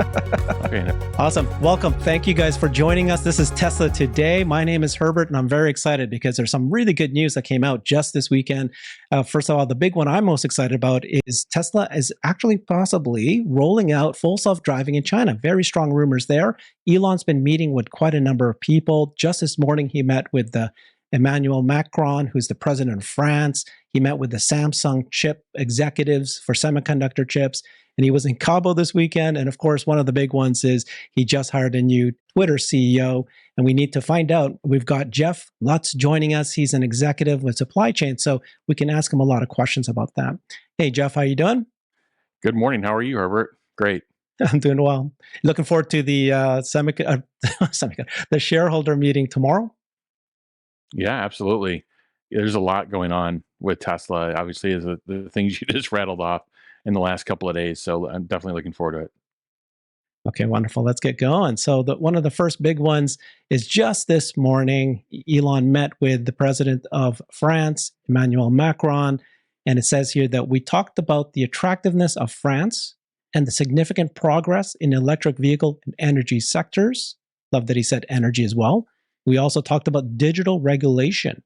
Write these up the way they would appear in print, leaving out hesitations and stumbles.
Okay. Awesome. Welcome. Thank you guys for joining us. This is Tesla Today. My name is Herbert, and I'm very excited because there's some really good news that came out just this weekend. First of all, the big one I'm most excited about is Tesla is actually possibly rolling out full self-driving in China. Very strong rumors there. Elon's been meeting with quite a number of people. Just this morning, he met with Emmanuel Macron, who's the president of France. He met with the Samsung chip executives for semiconductor chips. And he was in Cabo this weekend. And of course, one of the big ones is he just hired a new Twitter CEO. And we need to find out. We've got Jeff Lutz joining us. He's an executive with supply chain. So we can ask him a lot of questions about that. Hey, Jeff, how you doing? Good morning. How are you, Herbert? Great. I'm doing well. Looking forward to the the shareholder meeting tomorrow. Yeah, absolutely. There's a lot going on with Tesla, obviously, as the things you just rattled off in the last couple of days. So I'm definitely looking forward to it. Okay, wonderful. Let's get going. So one of the first big ones is just this morning, Elon met with the president of France, Emmanuel Macron, and it says here that we talked about the attractiveness of France and the significant progress in electric vehicle and energy sectors. Love that he said energy as well. We also talked about digital regulation.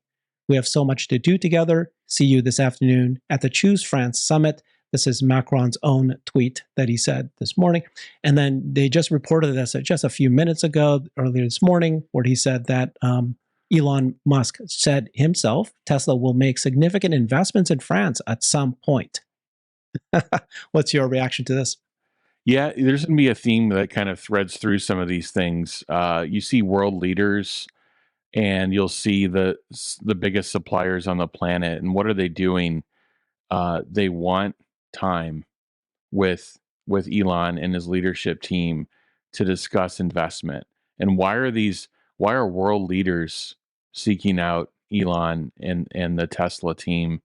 We have so much to do together. See you this afternoon at the Choose France Summit. This is Macron's own tweet that he said this morning. And then they just reported this just a few minutes ago, earlier this morning, where he said that Elon Musk said himself, Tesla will make significant investments in France at some point. What's your reaction to this? Yeah, there's going to be a theme that kind of threads through some of these things. You see world leaders, and you'll see the biggest suppliers on the planet. And what are they doing? They want time with Elon and his leadership team to discuss investment. And why are world leaders seeking out Elon and the Tesla team?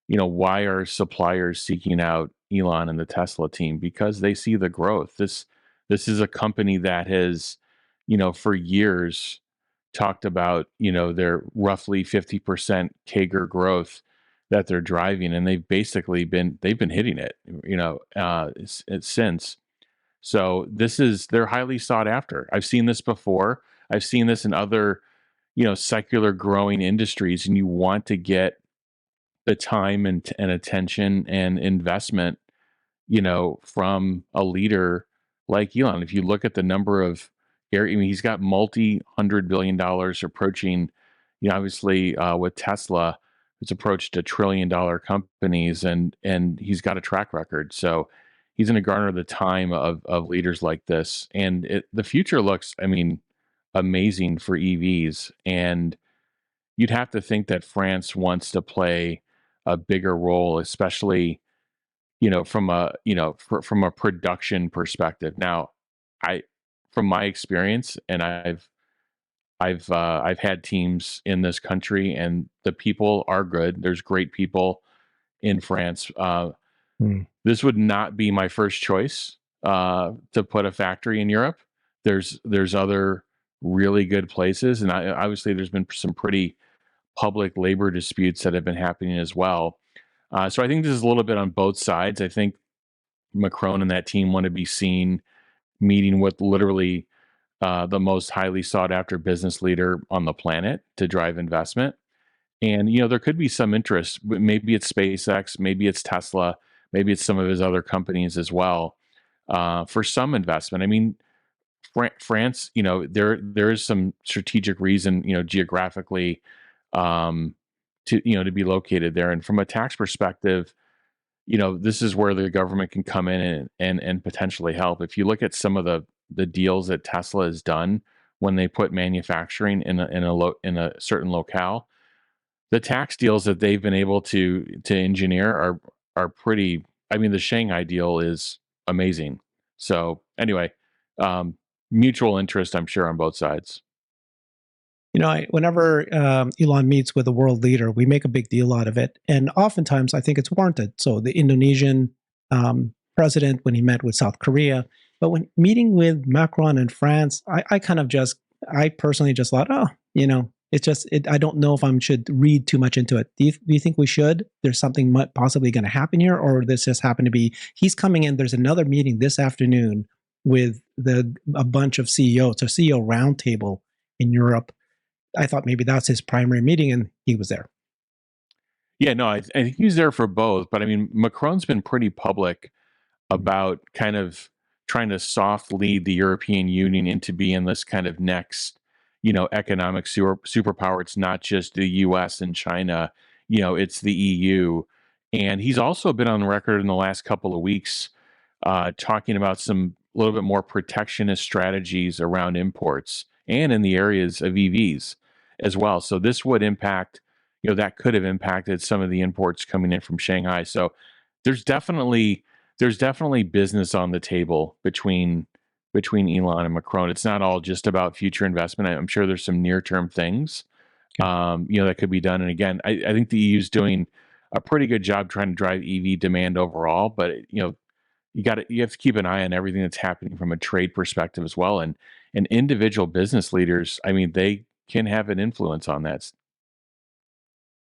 Why are suppliers seeking out Elon and the Tesla team? Because they see the growth. This is a company that has, for years talked about, their roughly 50% CAGR growth that they're driving, and they've been hitting it, since. So they're highly sought after. I've seen this before. I've seen this in other, secular growing industries, and you want to get the time and attention and investment, from a leader like Elon. If you look at the number of he's got multi-$100 billion approaching, obviously with Tesla, it's approached $1 trillion companies, and he's got a track record. So he's going to garner the time of leaders like this. And the future looks, amazing for EVs. And you'd have to think that France wants to play a bigger role, especially, from a production perspective. Now, from my experience, and I've had teams in this country, and the people are good. There's great people in France. This would not be my first choice to put a factory in Europe. There's other really good places, and obviously there's been some pretty public labor disputes that have been happening as well. So I think this is a little bit on both sides. I think Macron and that team want to be seen meeting with literally the most highly sought after business leader on the planet to drive investment. And, there could be some interest. Maybe it's SpaceX, maybe it's Tesla, maybe it's some of his other companies as well for some investment. France, there is some strategic reason, geographically to be located there. And from a tax perspective, this is where the government can come in and potentially help. If you look at some of the deals that Tesla has done when they put manufacturing in a certain locale, the tax deals that they've been able to engineer are pretty. The Shanghai deal is amazing. So anyway, mutual interest, I'm sure, on both sides. Whenever Elon meets with a world leader, we make a big deal out of it. And oftentimes, I think it's warranted. So the Indonesian president, when he met with South Korea, but when meeting with Macron in France, I personally just thought, I don't know if I should read too much into it. Do you think we should? There's something possibly going to happen here, or this just happened to be, he's coming in, there's another meeting this afternoon with a bunch of CEOs, a CEO roundtable in Europe. I thought maybe that's his primary meeting, and he was there. Yeah, no, I think he's there for both. But I mean, Macron's been pretty public about kind of trying to soft lead the European Union into being this kind of next, economic superpower. It's not just the US and China, it's the EU. And he's also been on record in the last couple of weeks talking about some a little bit more protectionist strategies around imports and in the areas of EVs as well. So this would impact, that could have impacted some of the imports coming in from Shanghai. So there's definitely there's definitely business on the table between Elon and Macron. It's not all just about future investment. I'm sure there's some near term things, that could be done. And again, I think the EU is doing a pretty good job trying to drive EV demand overall. But you have to keep an eye on everything that's happening from a trade perspective as well. And individual business leaders, I mean, they can have an influence on that.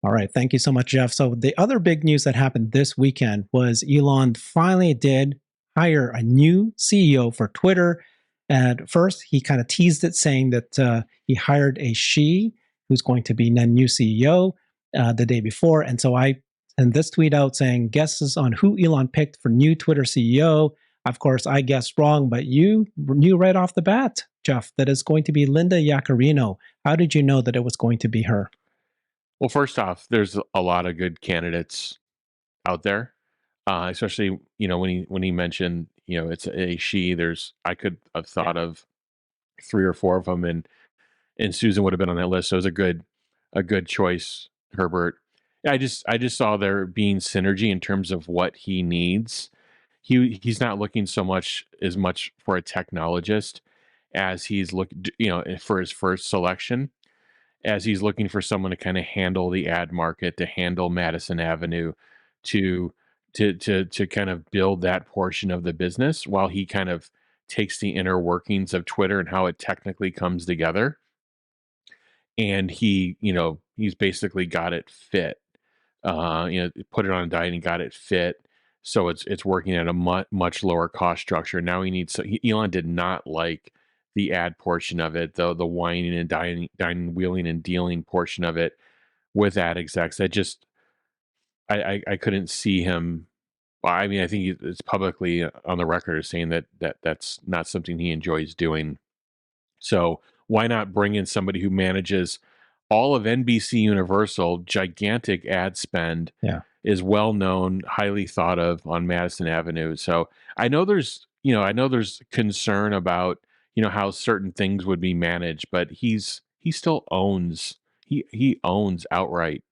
All right. Thank you so much, Jeff. So, the other big news that happened this weekend was Elon finally did hire a new CEO for Twitter. At first, he kind of teased it, saying that he hired a she who's going to be the new CEO the day before. And so I sent this tweet out saying, guesses on who Elon picked for new Twitter CEO. Of course, I guessed wrong, but you knew right off the bat, Jeff, that it's going to be Linda Yaccarino. How did you know that it was going to be her? Well, first off, there's a lot of good candidates out there, especially when he mentioned it's a she. I could have thought of three or four of them, and Susan would have been on that list. So it was a good choice, Herbert. Yeah, I just saw there being synergy in terms of what he needs. He's not looking as much for a technologist as he's looking, for his first selection, as he's looking for someone to kind of handle the ad market, to handle Madison Avenue, to to kind of build that portion of the business while he kind of takes the inner workings of Twitter and how it technically comes together. And he's basically got it fit. Put it on a diet and got it fit. So it's working at a much lower cost structure. Now Elon did not like the ad portion of it, though the whining and dining, wheeling and dealing portion of it with ad execs. That just I couldn't see him. Well, I mean, I think it's publicly on the record as saying that's not something he enjoys doing. So why not bring in somebody who manages all of NBC Universal, gigantic ad spend, Yeah. is well known, highly thought of on Madison Avenue. So I know there's concern about how certain things would be managed, but he still owns outright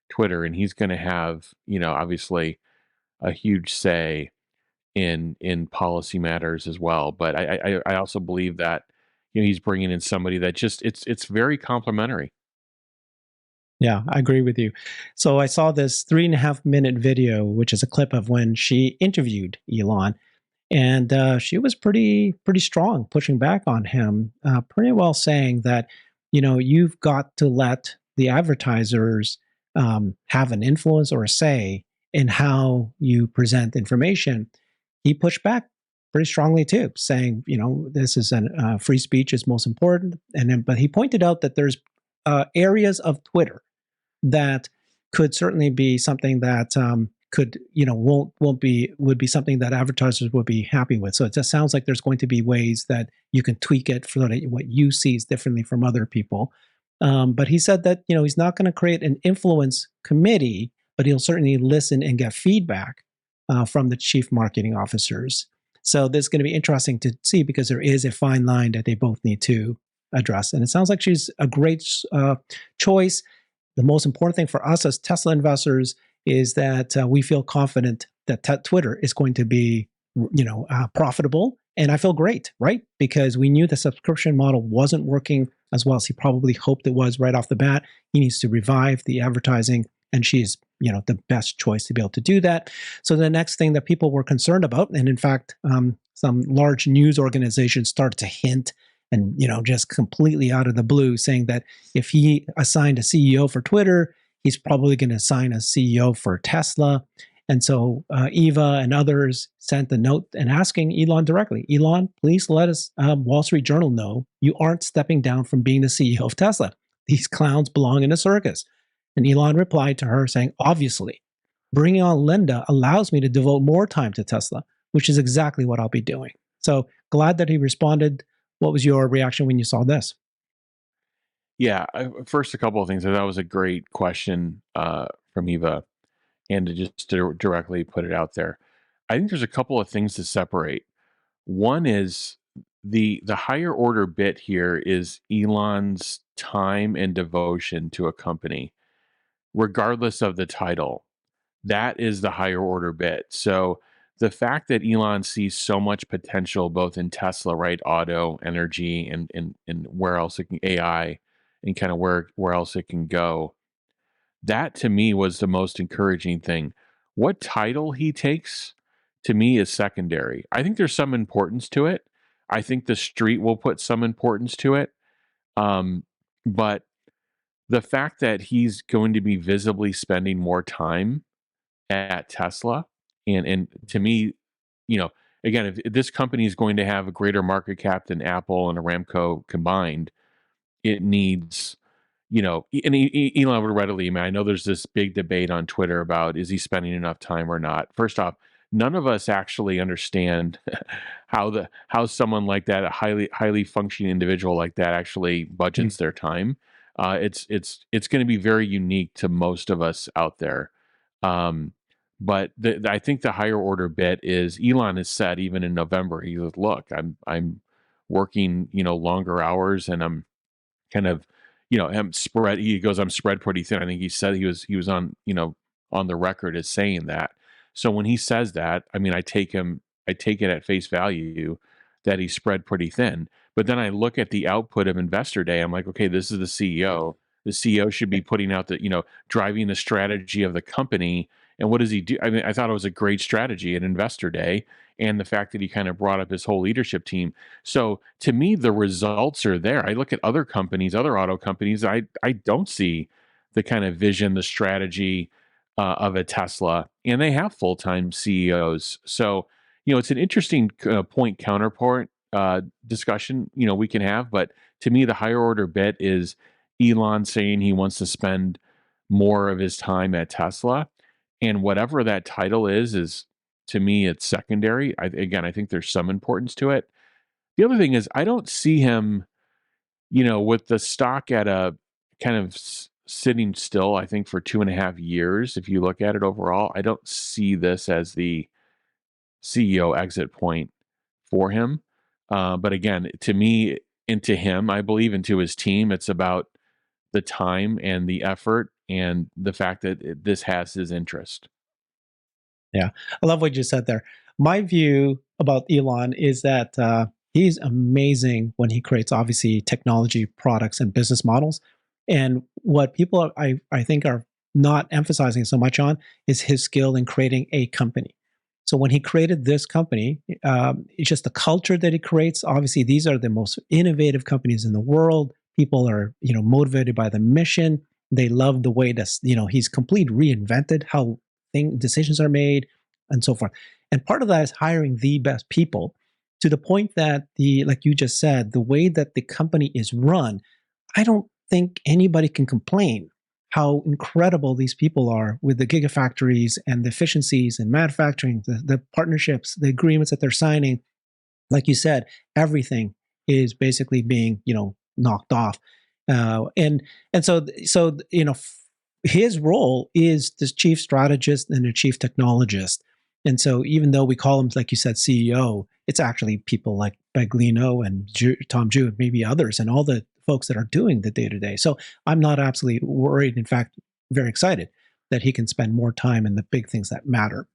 Twitter, and he's going to have obviously a huge say in policy matters as well. But I also believe that he's bringing in somebody that just it's very complimentary. Yeah, I agree with you. So I saw this 3.5 minute video, which is a clip of when she interviewed Elon, and she was pretty strong, pushing back on him, pretty well saying that you've got to let the advertisers have an influence or a say in how you present information. He pushed back pretty strongly too, saying this is an free speech is most important, and then but he pointed out that there's areas of Twitter that could certainly be something that could won't be would be something that advertisers would be happy with. So it just sounds like there's going to be ways that you can tweak it so that what you see is differently from other people. But he said that he's not going to create an influence committee, but he'll certainly listen and get feedback from the chief marketing officers. So this is going to be interesting to see because there is a fine line that they both need to address. And it sounds like she's a great choice. The most important thing for us as Tesla investors is that we feel confident that Twitter is going to be, profitable. And I feel great, right? Because we knew the subscription model wasn't working as well as he probably hoped it was right off the bat. He needs to revive the advertising, and she's, the best choice to be able to do that. So the next thing that people were concerned about, and in fact, some large news organizations started to hint and just completely out of the blue saying that if he assigned a CEO for Twitter, he's probably going to assign a CEO for Tesla. And so Eva and others sent a note and asking Elon directly, Elon, please let us, Wall Street Journal, know you aren't stepping down from being the CEO of Tesla. These clowns belong in a circus. And Elon replied to her saying, obviously, bringing on Linda allows me to devote more time to Tesla, which is exactly what I'll be doing. So glad that he responded. What was your reaction when you saw this? Yeah, first, a couple of things. That was a great question from Eva, and to just directly put it out there. I think there's a couple of things to separate. One is the higher order bit here is Elon's time and devotion to a company, regardless of the title. That is the higher order bit. So the fact that Elon sees so much potential both in Tesla, right, auto, energy, and where else it can AI, and kind of where else it can go. That to me was the most encouraging thing. What title he takes to me is secondary. I think there's some importance to it. I think the street will put some importance to it. Um, but the fact that he's going to be visibly spending more time at Tesla, and to me, you know, again, if this company is going to have a greater market cap than Apple and Aramco combined, it needs, and Elon would readily. I mean, I know there's this big debate on Twitter about is he spending enough time or not. First off, none of us actually understand how someone like that, a highly functioning individual like that, actually budgets their time. It's going to be very unique to most of us out there. Um, but I think the higher order bit is Elon has said even in November, he goes, look, I'm working, longer hours, and I'm kind of, I'm spread. He goes, I'm spread pretty thin. I think he said he was on, on the record as saying that. So when he says that, I mean, I take it at face value that he's spread pretty thin. But then I look at the output of Investor Day. I'm like, okay, this is the CEO. The CEO should be putting out the, driving the strategy of the company. And what does he do? I mean, I thought it was a great strategy at Investor Day, and the fact that he kind of brought up his whole leadership team. So to me, the results are there. I look at other companies, other auto companies. I don't see the kind of vision, the strategy of a Tesla, and they have full time CEOs. So it's an interesting point counterpoint discussion we can have. But to me, the higher order bit is Elon saying he wants to spend more of his time at Tesla, and whatever that title is to me, it's secondary. I think there's some importance to it. The other thing is, I don't see him, with the stock at a kind of sitting still, I think for 2.5 years. If you look at it overall, I don't see this as the CEO exit point for him. But again, to me and to him, I believe, and to his team, it's about the time and the effort and the fact that this has his interest. Yeah, I love what you said there. My view about Elon is that he's amazing when he creates, obviously, technology products and business models. And what people I think are not emphasizing so much on is his skill in creating a company. So when he created this company, it's just the culture that he creates. Obviously, these are the most innovative companies in the world. People are, motivated by the mission. They love the way that, he's completely reinvented how decisions are made and so forth. And part of that is hiring the best people, to the point that like you just said, the way that the company is run, I don't think anybody can complain how incredible these people are with the gigafactories and the efficiencies in manufacturing, the partnerships, the agreements that they're signing. Like you said, everything is basically being, knocked off. And so his role is this chief strategist and a chief technologist. And so even though we call him, like you said, CEO, it's actually people like Baglino and Tom Ju and maybe others, and all the folks that are doing the day-to-day. So I'm not absolutely worried. In fact, very excited that he can spend more time in the big things that matter.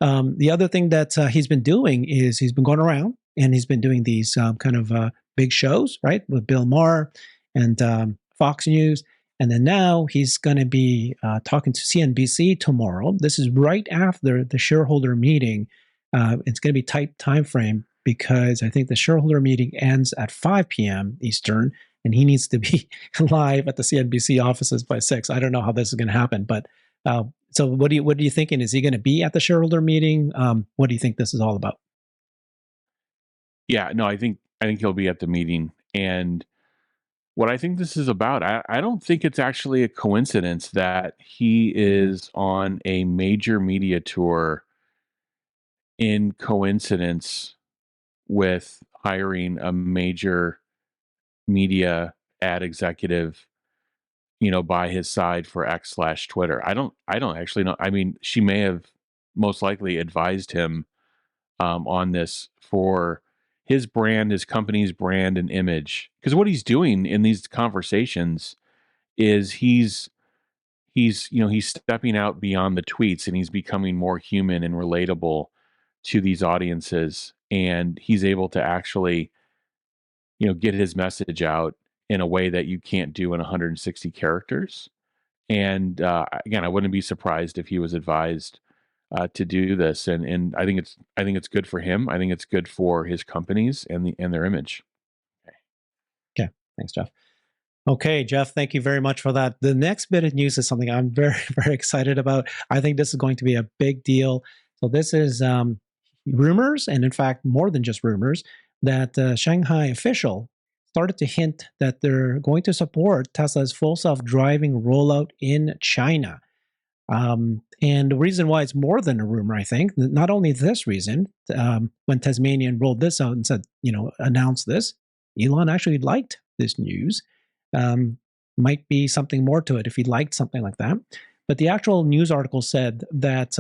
The other thing that he's been doing is he's been going around and he's been doing these kind of big shows, right, with Bill Maher and Fox News. And then now he's going to be talking to CNBC tomorrow. This is right after the shareholder meeting. It's going to be tight time frame because I think the shareholder meeting ends at 5 p.m. Eastern, and he needs to be live at the CNBC offices by 6. I don't know how this is going to happen, but So what are you thinking? Is he going to be at the shareholder meeting? What do you think this is all about? Yeah, no, I think he'll be at the meeting. And what I think this is about, I don't think it's actually a coincidence that he is on a major media tour in coincidence with hiring a major media ad executive, by his side for X slash Twitter. I don't actually know. I mean, she may have most likely advised him on this for his brand, his company's brand and image. Because what he's doing in these conversations is he's stepping out beyond the tweets and he's becoming more human and relatable to these audiences, and he's able to actually get his message out in a way that you can't do in 160 characters. And again, I wouldn't be surprised if he was advised to do this, and I think it's good for him. I think it's good for his companies and their image. Okay, thanks, Jeff. Okay, Jeff, thank you very much for that. The next bit of news is something I'm very, very excited about. I think this is going to be a big deal. So, this is rumors, and in fact, more than just rumors, that Shanghai official started to hint that they're going to support Tesla's full self driving rollout in China. And the reason why it's more than a rumor, I think, not only this reason, when Tasmanian rolled this out and said, announced this, Elon actually liked this news. Might be something more to it if he liked something like that. But the actual news article said that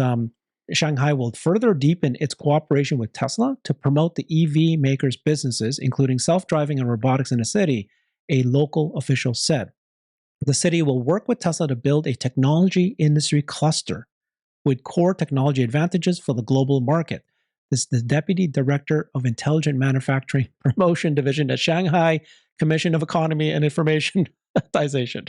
Shanghai will further deepen its cooperation with Tesla to promote the EV makers' businesses, including self driving and robotics in the city, a local official said. The city will work with Tesla to build a technology industry cluster with core technology advantages for the global market. This is the Deputy Director of Intelligent Manufacturing Promotion Division at Shanghai Commission of Economy and Informatization.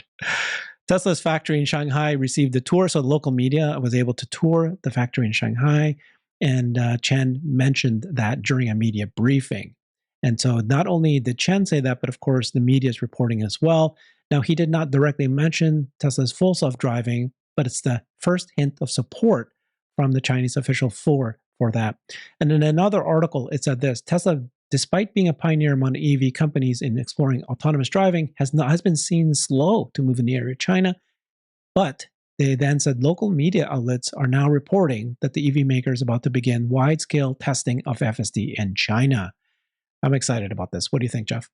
Tesla's factory in Shanghai received a tour, so the local media was able to tour the factory in Shanghai. And Chen mentioned that during a media briefing. And so not only did Chen say that, but of course the media is reporting as well. Now, he did not directly mention Tesla's full self-driving, but it's the first hint of support from the Chinese official for that. And in another article, it said this: Tesla, despite being a pioneer among EV companies in exploring autonomous driving, has been seen slow to move in the area of China. But they then said local media outlets are now reporting that the EV maker is about to begin wide-scale testing of FSD in China. I'm excited about this. What do you think, Jeff?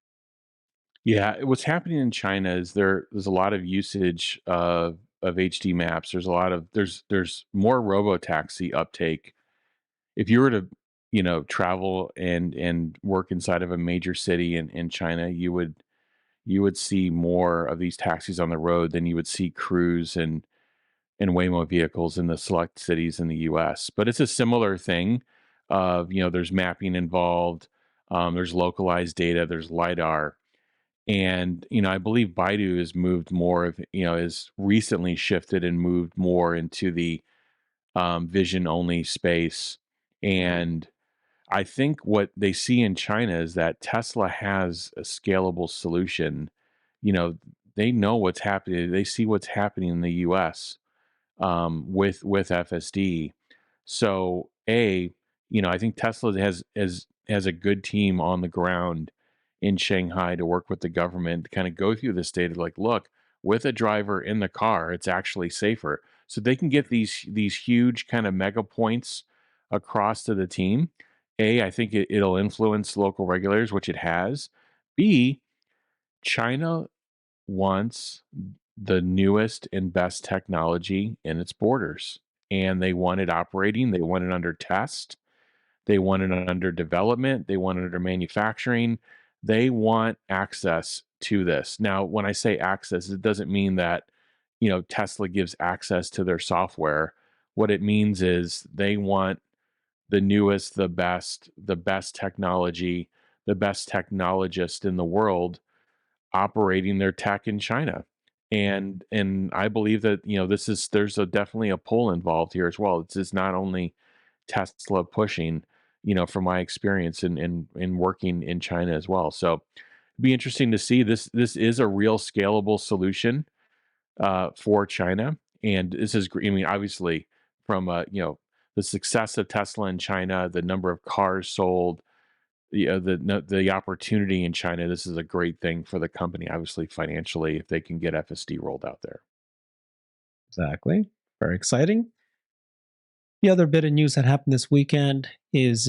Yeah, what's happening in China is there's a lot of usage of HD maps. There's more robo taxi uptake. If you were to travel and work inside of a major city in China, you would see more of these taxis on the road than you would see Cruise and Waymo vehicles in the select cities in the US. But it's a similar thing of, there's mapping involved, there's localized data, there's LiDAR. And, I believe Baidu has moved more of, has recently shifted and moved more into the vision only space. And I think what they see in China is that Tesla has a scalable solution. You know, they know what's happening. They see what's happening in the US with FSD. So I think Tesla has a good team on the ground in Shanghai to work with the government to kind of go through this data. Like, look, with a driver in the car, it's actually safer. So they can get these huge kind of mega points across to the team. I think it'll influence local regulators, which it has. B, China wants the newest and best technology in its borders. And they want it operating, they want it under test, they want it under development, they want it under manufacturing. They want access to this. Now, when I say access, it doesn't mean that, Tesla gives access to their software. What it means is they want the newest, the best technology, the best technologist in the world operating their tech in China. And I believe that there's definitely a pull involved here as well. It's just not only Tesla pushing, from my experience in working in China as well. So it'd be interesting to see this. This is a real scalable solution for China, And this is, I mean, obviously, from the success of Tesla in China, the number of cars sold, the opportunity in China. This is a great thing for the company, obviously financially, if they can get FSD rolled out there. Exactly. Very exciting. The other bit of news that happened this weekend is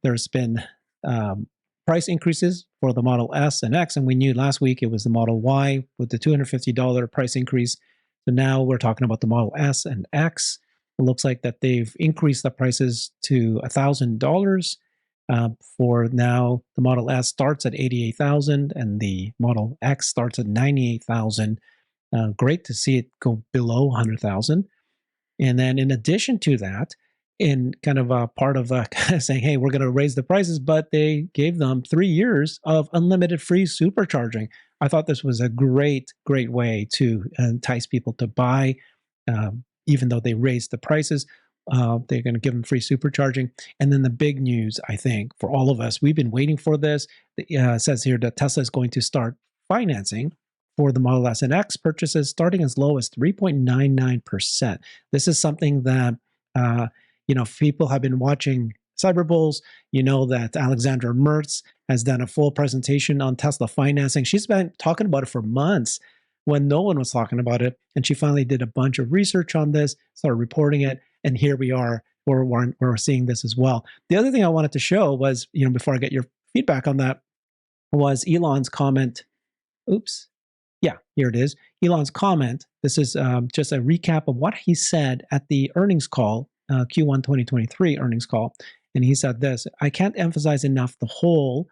there's been um, price increases for the Model S and X, and we knew last week it was the Model Y with the $250 price increase. So now we're talking about the Model S and X. It looks like that they've increased the prices to $1,000. For now, the Model S starts at 88,000, and the Model X starts at 98,000. Great to see it go below 100,000. And then in addition to that, in kind of a part of saying, hey, we're going to raise the prices, but they gave them 3 years of unlimited free supercharging. I thought this was a great, great way to entice people to buy, even though they raised the prices. They're going to give them free supercharging. And then the big news, I think, for all of us, we've been waiting for this. It says here that Tesla is going to start financing for the Model S and X purchases starting as low as 3.99%. This is something that, if people have been watching Cyber Bulls, you know that Alexandra Mertz has done a full presentation on Tesla financing. She's been talking about it for months when no one was talking about it. And she finally did a bunch of research on this, started reporting it. And here we are, we're seeing this as well. The other thing I wanted to show was, before I get your feedback on that, was Elon's comment. Oops. Yeah, here it is. Elon's comment. This is just a recap of what he said at the earnings call, Q1 2023 earnings call. And he said this: I can't emphasize enough the whole,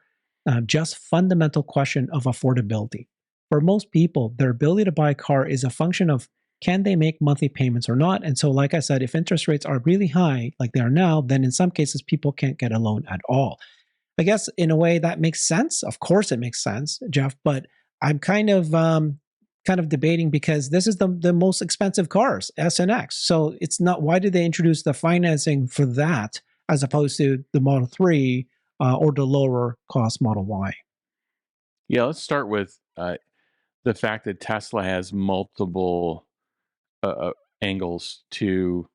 just fundamental question of affordability. For most people, their ability to buy a car is a function of can they make monthly payments or not. And so, like I said, if interest rates are really high, like they are now, then in some cases, people can't get a loan at all. I guess in a way that makes sense. Of course, it makes sense, Jeff. But I'm kind of debating because this is the most expensive cars, S and X. So it's not. Why did they introduce the financing for that as opposed to the Model 3 or the lower cost Model Y? Yeah, let's start with the fact that Tesla has multiple uh, uh, angles to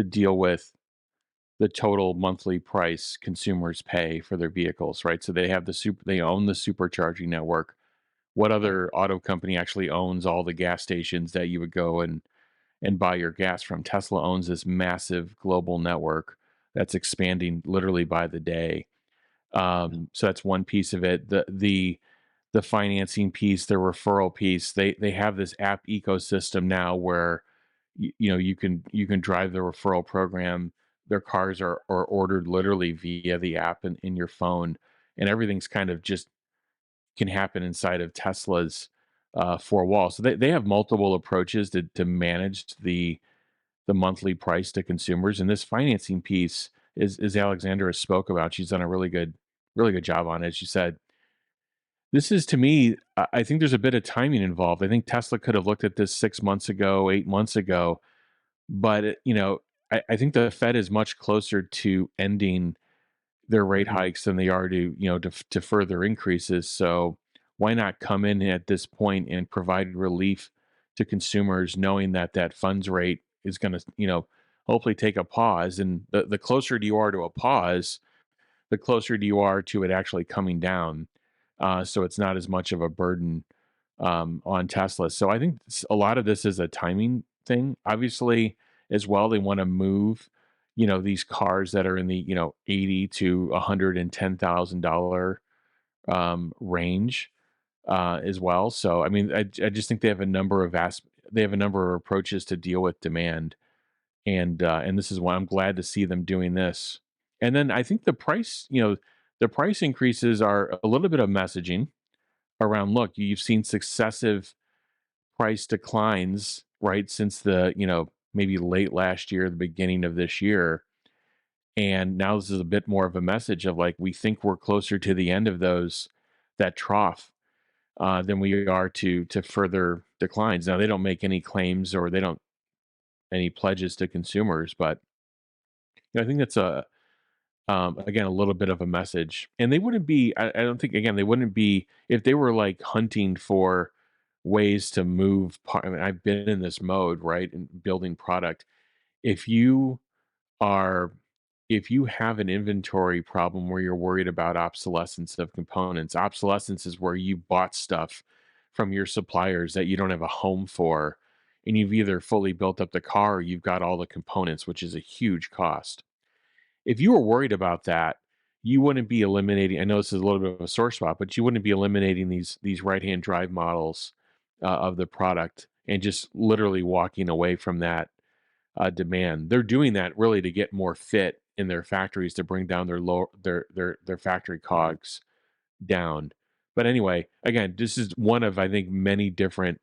deal with the total monthly price consumers pay for their vehicles, right? So they have they own the supercharging network. What other auto company actually owns all the gas stations that you would go and buy your gas from? Tesla owns this massive global network that's expanding literally by the day. So that's one piece of it. The financing piece, the referral piece. They have this app ecosystem now where you can drive the referral program. Their cars are ordered literally via the app and in your phone, and everything's kind of just can happen inside of Tesla's four walls. So they have multiple approaches to manage the monthly price to consumers, and this financing piece is Alexandra spoke about. She's done a really good job on it. She said, "This is to me. I think there's a bit of timing involved. I think Tesla could have looked at this 6 months ago, 8 months ago, but I think the Fed is much closer to ending their rate hikes than they are to to further increases. So why not come in at this point and provide relief to consumers, knowing that that funds rate is going to hopefully take a pause, and the closer you are to a pause, the closer you are to it actually coming down. So it's not as much of a burden on Tesla. So I think a lot of this is a timing thing. Obviously, as well, they want to move, these cars that are in the 80 to $110,000 range as well. So I mean, I just think they have a number of they have a number of approaches to deal with demand, and this is why I'm glad to see them doing this. And then I think the price increases are a little bit of messaging around. Look, you've seen successive price declines, right, since the maybe late last year, the beginning of this year, and now this is a bit more of a message of like we think we're closer to the end of that trough than we are to further declines. Now they don't make any claims or they don't any pledges to consumers, but I think that's a again a little bit of a message. And they wouldn't be. I don't think again they wouldn't be if they were like hunting for ways to move. I mean, I've been in this mode, right, in building product. If you are if you have an inventory problem where you're worried about obsolescence of components, obsolescence is where you bought stuff from your suppliers that you don't have a home for, and you've either fully built up the car or you've got all the components, which is a huge cost. If you were worried about that, you wouldn't be eliminating. I know this is a little bit of a sore spot, but you wouldn't be eliminating these right-hand drive models of the product and just literally walking away from that demand. They're doing that really to get more fit in their factories to bring down their factory cogs down. But anyway, again, this is one of I think many different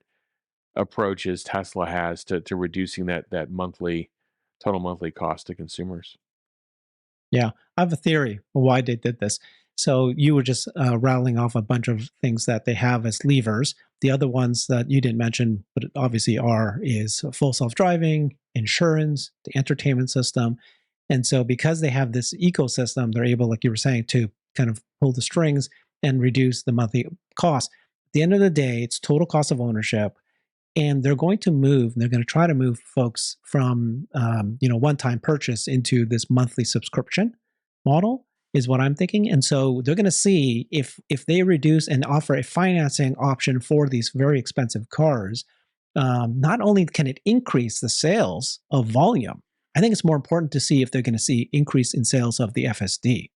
approaches Tesla has to reducing that monthly total monthly cost to consumers. Yeah, I have a theory of why they did this. So you were just rattling off a bunch of things that they have as levers. The other ones that you didn't mention, but obviously are, is full self-driving, insurance, the entertainment system. And so because they have this ecosystem, they're able, like you were saying, to kind of pull the strings and reduce the monthly cost. At the end of the day, it's total cost of ownership, and they're going to move, they're going to try to move folks from one-time purchase into this monthly subscription model, is what I'm thinking. And so they're going to see if they reduce and offer a financing option for these very expensive cars. Not only can it increase the sales of volume, I think it's more important to see if they're going to see increase in sales of the FSD.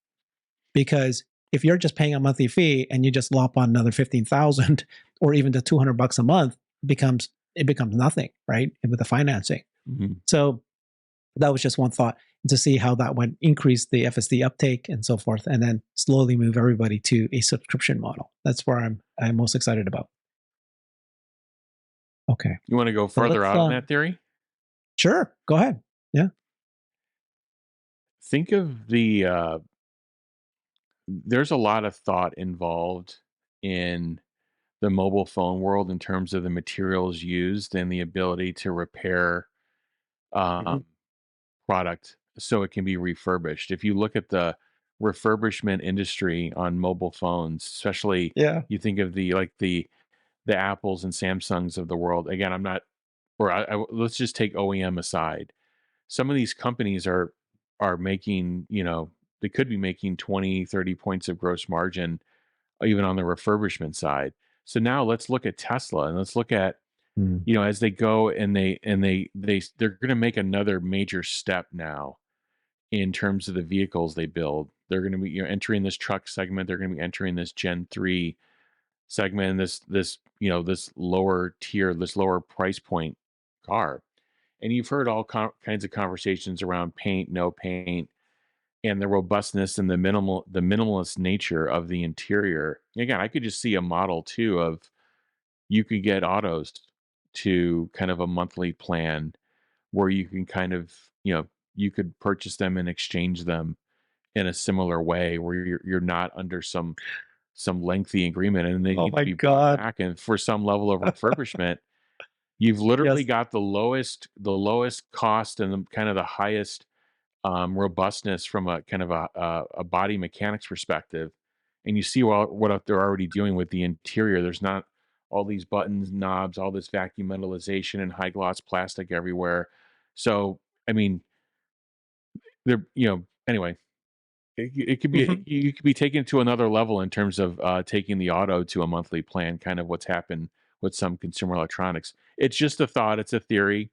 Because if you're just paying a monthly fee and you just lop on another 15,000 or even to $200 a month, it becomes nothing, right? With the financing. Mhm. So that was just one thought, to see how that would increase the FSD uptake and so forth, and then slowly move everybody to a subscription model. That's where I'm most excited about. Okay, You want to go so further let's out on that theory? sure, go ahead. Yeah. Think of there's a lot of thought involved in the mobile phone world in terms of the materials used and the ability to repair Mhm. um, product so it can be refurbished. If you look at the refurbishment industry on mobile phones, especially Yeah. you think of the Apples and Samsungs of the world. Again, I'm not, or let's just take OEM aside. Some of these companies are making, they could be making 20, 30 points of gross margin even on the refurbishment side. So now let's look at Tesla and let's look at, Mm. as they go and they're going to make another major step now in terms of the vehicles they build. They're going to be, entering this truck segment. They're going to be entering this Gen 3 segment, this lower tier, this lower price point car. And you've heard all kinds of conversations around paint, no paint, and the robustness and the minimalist nature of the interior. Again, I could just see a model too of you could get autos to kind of a monthly plan where you can kind of, you could purchase them and exchange them in a similar way where you're not under some lengthy agreement and they Oh need to my be brought God. back and for some level of refurbishment. You've literally Yes. got the lowest cost and kind of the highest robustness from a kind of a body mechanics perspective, and you see what they're already doing with the interior. There's not all these buttons, knobs, all this vacuum metallization and high gloss plastic everywhere. So, I mean, they're anyway. It could be Mhm. you could be taken to another level in terms of taking the auto to a monthly plan. Kind of what's happened with some consumer electronics. It's just a thought. It's a theory.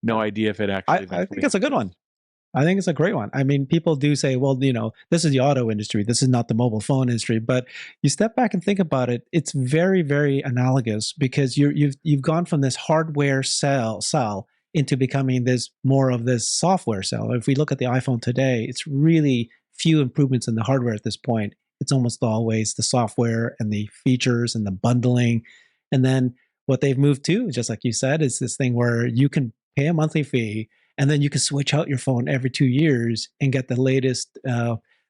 No Yeah. idea if it I, actually I eventually think it's a good one. happens. I think it's a great one. I mean, people do say, well, this is the auto industry. This is not the mobile phone industry. But you step back and think about it, it's very, very analogous, because you've gone from this hardware cell into becoming this more of this software cell. If we look at the iPhone today, it's really few improvements in the hardware at this point. It's almost always the software and the features and the bundling. And then what they've moved to, just like you said, is this thing where you can pay a monthly fee, and then you can switch out your phone every 2 years and get the latest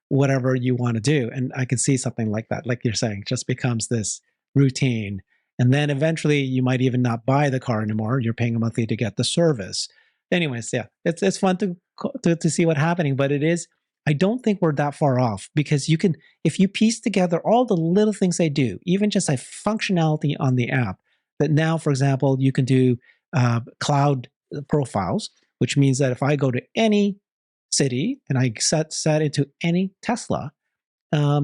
whatever you want to do. And I can see something like that, like you're saying, just becomes this routine. And then eventually you might even not buy the car anymore. You're paying a monthly to get the service. Anyways, yeah, it's fun to see what's happening, but it is. I don't think we're that far off, because you can, if you piece together all the little things they do, even just a functionality on the app, But now, for example, you can do cloud profiles, which means that if I go to any city and I set into any Tesla,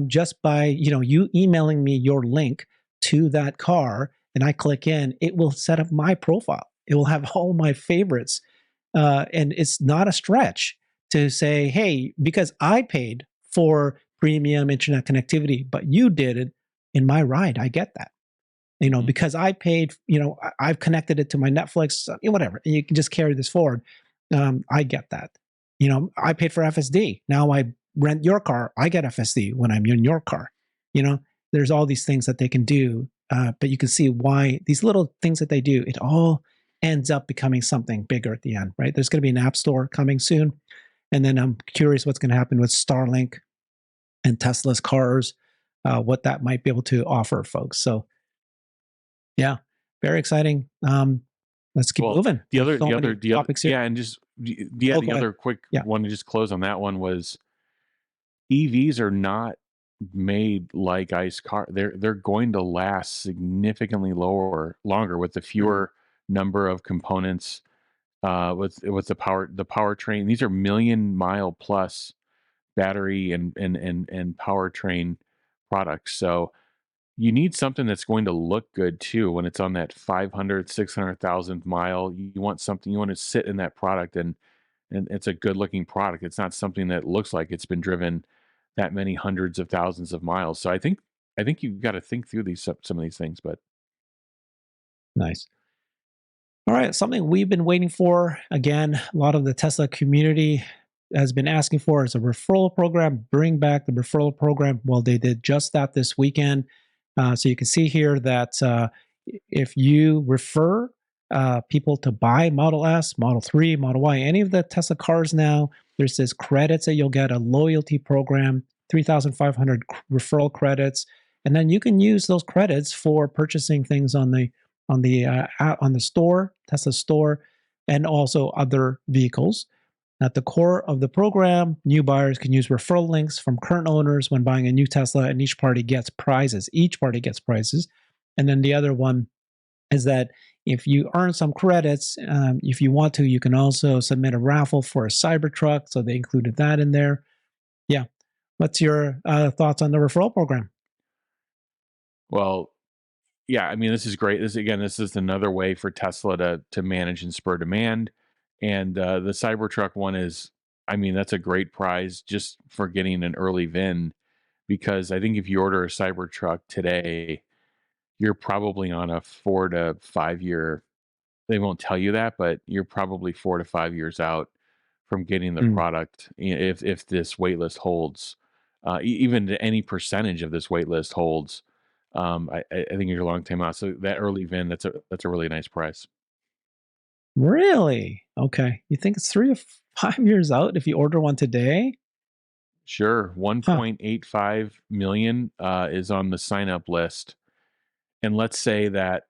just by you emailing me your link to that car, and I click in, it will set up my profile. It will have all my favorites, and it's not a stretch to say, hey, because I paid for premium internet connectivity, but you did it in my ride. I get that. Because I paid, I've connected it to my Netflix, whatever. And you can just carry this forward. I get that. I paid for FSD. Now I rent your car. I get FSD when I'm in your car. There's all these things that they can do, but you can see why these little things that they do, it all ends up becoming something bigger at the end, right? There's going to be an app store coming soon. And then I'm curious what's going to happen with Starlink and Tesla's cars, what that might be able to offer folks. So, yeah, very exciting. Let's keep moving. The There's other topics here. yeah, and just the other quick one to just close on that one was EVs are not made like ICE car. They're going to last significantly longer with the fewer number of components, with the powertrain. These are million-mile plus battery and powertrain products. So you need something that's going to look good too when it's on that 500, 600,000th mile. You want something, you want to sit in that product, and it's a good looking product. It's not something that looks like it's been driven that many hundreds of thousands of miles. So I think you've got to think through some of these things. But nice. All right, something we've been waiting for. Again, a lot of the Tesla community has been asking for is a referral program. Bring back the referral program. Well, they did just that this weekend. So you can see here that if you refer people to buy Model S, Model 3, Model Y, any of the Tesla cars now, there's this credits that you'll get, a loyalty program, 3,500 referral credits, and then you can use those credits for purchasing things on the store, Tesla store, and also other vehicles. At the core of the program, new buyers can use referral links from current owners when buying a new Tesla, and each party gets prizes. And then the other one is that if you earn some credits, if you want to, you can also submit a raffle for a CyberTruck. So they included that in there. Yeah. What's your thoughts on the referral program? Well, yeah, I mean, this is great. This is another way for Tesla to manage and spur demand. And the Cybertruck one is, I mean, that's a great prize just for getting an early VIN, because I think if you order a Cybertruck today, you're probably on a 4 to 5 year. They won't tell you that, but you're probably 4 to 5 years out from getting the product, if this wait list holds. Even any percentage of this wait list holds, I think you're a long time out. So that early VIN, that's a really nice price. Really? Okay. You think it's 3 to 5 years out if you order one today? Sure. 1.85 million is on the sign up list. And let's say that,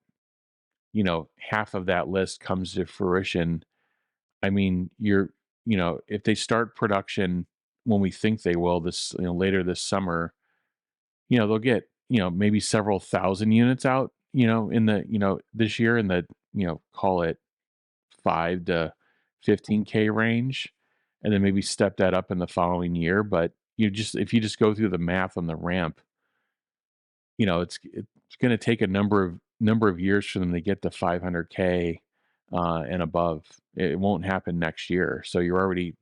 half of that list comes to fruition. I mean, if they start production when we think they will, this, later this summer, they'll get, maybe several thousand units out, in the, this year, in the, call it 5 to 15K range, and then maybe step that up in the following year. But if you just go through the math on the ramp, it's going to take a number of years for them to get to 500K and above. It won't happen next year. So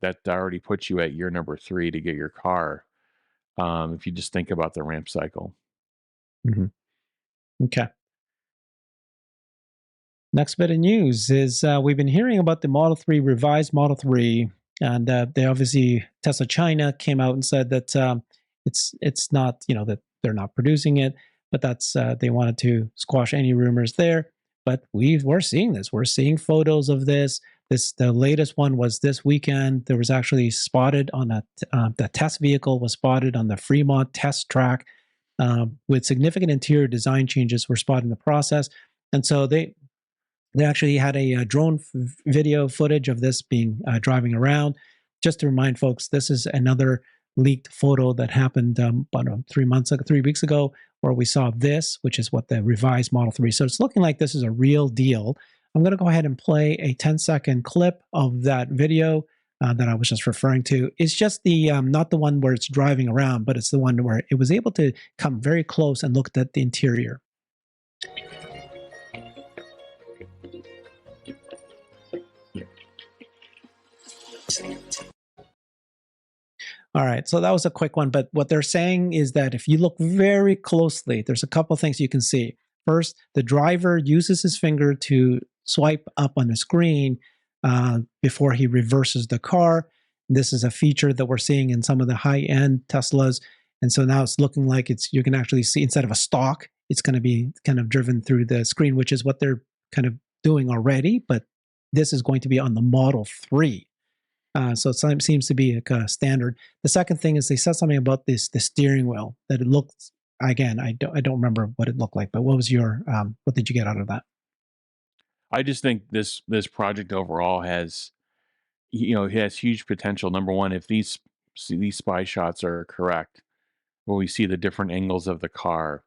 that already puts you at year number 3 to get your car. If you just think about the ramp cycle. Okay. Next bit of news is we've been hearing about the Model 3, revised Model 3, and they obviously, Tesla China came out and said that it's not, that they're not producing it, but that's they wanted to squash any rumors there. But we're seeing this. We're seeing photos of this. The latest one was this weekend. There was actually spotted on the test vehicle was spotted on the Fremont test track with significant interior design changes were spotted in the process. And so they actually had a drone video footage of this being driving around. Just to remind folks, this is another leaked photo that happened about 3 weeks ago, where we saw this, which is what the revised Model 3. So it's looking like this is a real deal. I'm going to go ahead and play a 10-second clip of that video that I was just referring to. It's just the not the one where it's driving around, but it's the one where it was able to come very close and looked at the interior. All right, so that was a quick one, but what they're saying is that if you look very closely, there's a couple things you can see. First, the driver uses his finger to swipe up on the screen before he reverses the car. This is a feature that we're seeing in some of the high-end Teslas, and so now it's looking like you can actually see, instead of a stalk, it's going to be kind of driven through the screen, which is what they're kind of doing already, but this is going to be on the Model 3. So it seems to be a standard. The second thing is they said something about the steering wheel, that it looks, again, I don't remember what it looked like, but what was what did you get out of that? I just think this project overall has, it has huge potential. Number one, if these spy shots are correct, where we see the different angles of the car.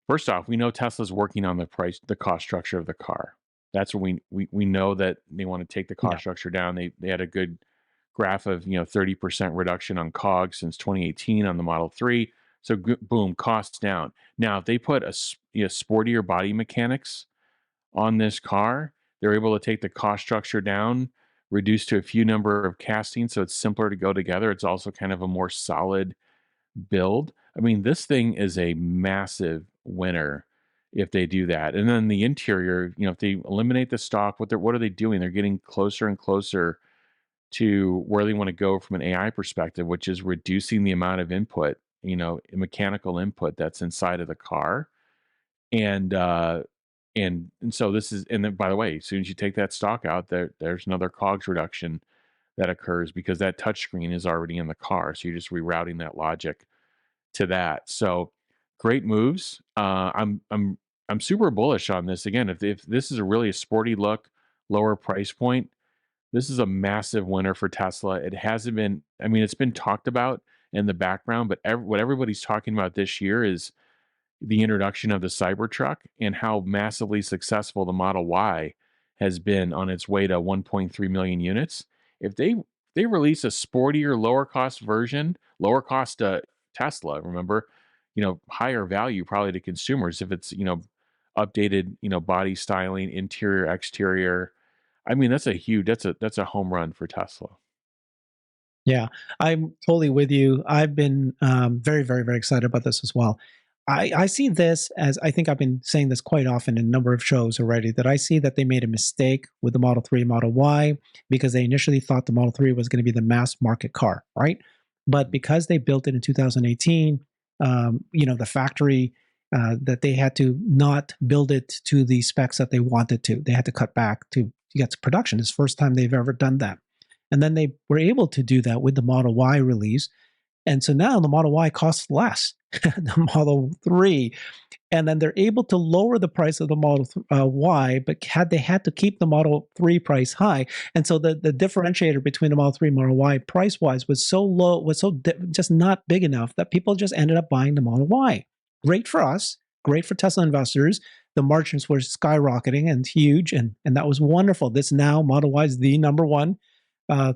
First off, we know Tesla's working on the cost structure of the car. That's what we know, that they want to take the cost structure down. They had a good graph of 30% reduction on COGS since 2018 on the Model 3. So boom, costs down. Now, if they put a sportier body mechanics on this car, they're able to take the cost structure down, reduce to a few number of castings, so it's simpler to go together. It's also kind of a more solid build. I mean, this thing is a massive winner if they do that. And then the interior, if they eliminate the stock, what are they doing? They're getting closer and closer to where they want to go from an AI perspective, which is reducing the amount of input, mechanical input that's inside of the car. And so this is, and then by the way, as soon as you take that stock out, there's another COGS reduction that occurs because that touchscreen is already in the car. So you're just rerouting that logic to that. So great moves. I'm super bullish on this. Again, if this is a sporty look, lower price point, this is a massive winner for Tesla. It hasn't been, I mean, it's been talked about in the background, but what everybody's talking about this year is the introduction of the Cybertruck and how massively successful the Model Y has been on its way to 1.3 million units. If they release a sportier, lower cost version, lower cost Tesla, remember, higher value probably to consumers if it's updated, body styling, interior, exterior. I mean, that's a home run for Tesla. Yeah, I'm totally with you. I've been very, very, very excited about this as well. I see this as, I think I've been saying this quite often in a number of shows already, that I see that they made a mistake with the Model 3, Model Y, because they initially thought the Model 3 was going to be the mass market car, right? But because they built it in 2018, the factory, that they had to not build it to the specs that they wanted to. They had to cut back to get to production. It's the first time they've ever done that. And then they were able to do that with the Model Y release. And so now the Model Y costs less than the Model 3. And then they're able to lower the price of the Model Y, but they had to keep the Model 3 price high. And so the differentiator between the Model 3 and Model Y price-wise was so low, just not big enough that people just ended up buying the Model Y. Great for us, great for Tesla investors. The margins were skyrocketing and huge, and that was wonderful. This now, Model Y is the number one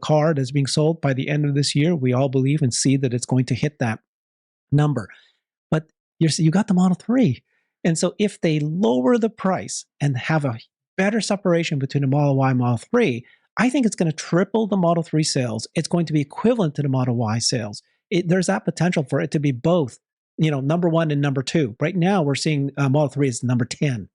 car that's being sold by the end of this year. We all believe and see that it's going to hit that number. But you got the Model 3. And so if they lower the price and have a better separation between the Model Y and Model 3, I think it's going to triple the Model 3 sales. It's going to be equivalent to the Model Y sales. There's that potential for it to be both, number one and number two. Right now, we're seeing Model 3 is number 10,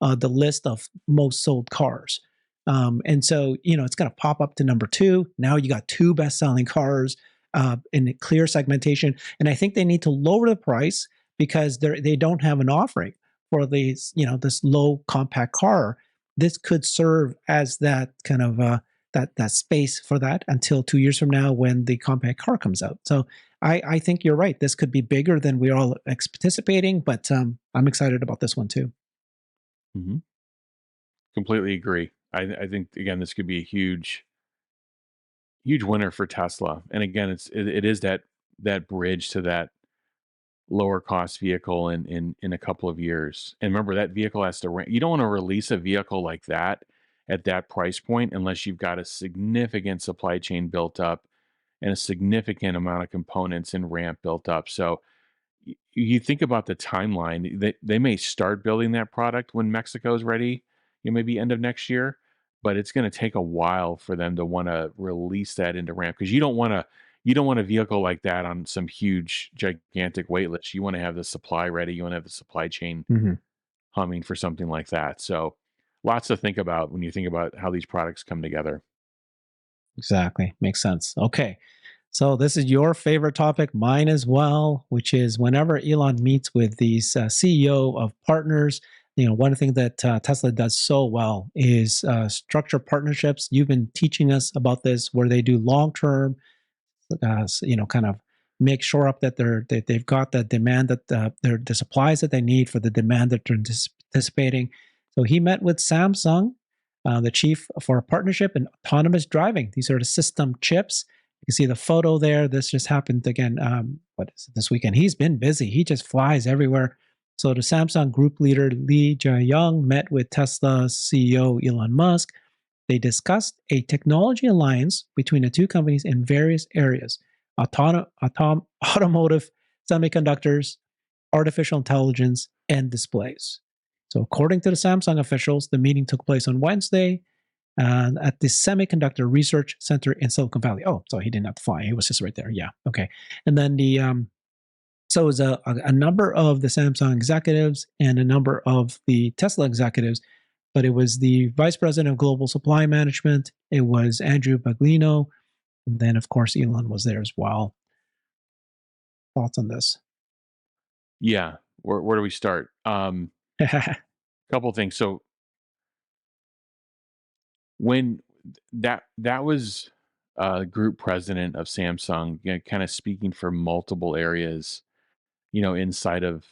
the list of most sold cars. And so, it's going to pop up to number 2. Now you got 2 best-selling cars in clear segmentation. And I think they need to lower the price because they don't have an offering for these, this low compact car. This could serve as that kind of that space for that until 2 years from now when the compact car comes out. So I think you're right. This could be bigger than we're all anticipating, but I'm excited about this one too. Mm-hmm. Completely agree. I think, again, this could be a huge, huge winner for Tesla. And again, it is that bridge to that lower cost vehicle in a couple of years. And remember, that vehicle has to you don't want to release a vehicle like that at that price point unless you've got a significant supply chain built up and a significant amount of components and ramp built up. So you think about the timeline. They may start building that product when Mexico is ready, maybe end of next year, but it's going to take a while for them to want to release that into ramp because you don't want a vehicle like that on some huge gigantic wait list. You want to have the supply ready. You want to have the supply chain Hmm. humming for something like that. So lots to think about when you think about how these products come together. Exactly. Makes sense. Okay. So this is your favorite topic, mine as well, which is whenever Elon meets with these CEO of partners, one thing that Tesla does so well is structure partnerships. You've been teaching us about this, where they do long term, kind of make sure up that they've got the demand that the supplies that they need for the demand that they're anticipating. So he met with Samsung, the chief for a partnership in autonomous driving. These are the system chips. You can see the photo there. This just happened again. What is it, this weekend? He's been busy. He just flies everywhere. So the Samsung group leader Lee Jae-young met with Tesla CEO Elon Musk. They discussed a technology alliance between the two companies in various areas: automotive, semiconductors, artificial intelligence, and displays. So, according to the Samsung officials, the meeting took place on Wednesday at the Semiconductor Research Center in Silicon Valley. Oh, so he didn't have to fly; he was just right there. Yeah, okay. And then so it was a number of the Samsung executives and a number of the Tesla executives, but it was the vice president of global supply management. It was Andrew Baglino. And then, of course, Elon was there as well. Thoughts on this? Yeah. Where do we start? Couple things. So when that was group president of Samsung, kind of speaking for multiple areas, inside of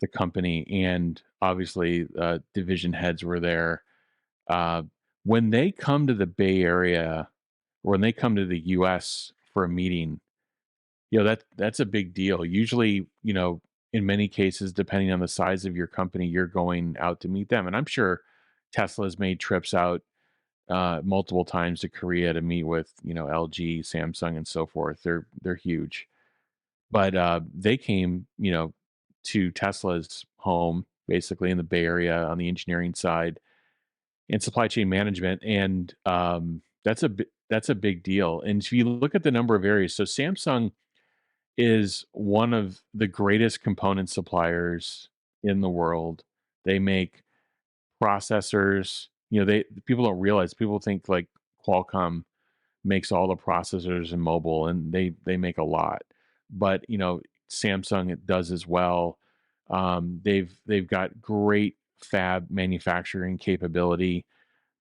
the company, and obviously division heads were there. Uh, when they come to the Bay Area, or when they come to the U.S. for a meeting, that's a big deal. Usually, in many cases, depending on the size of your company, you're going out to meet them, and I'm sure Tesla's made trips out multiple times to Korea to meet with LG, Samsung, and so forth. They're huge, but they came to Tesla's home basically in the Bay Area on the engineering side and supply chain management, and that's a big deal. And if you look at the number of areas, so Samsung is one of the greatest component suppliers in the world. They make processors. They people don't realize. People think like Qualcomm makes all the processors in mobile, and they make a lot. But Samsung it does as well. They've got great fab manufacturing capability.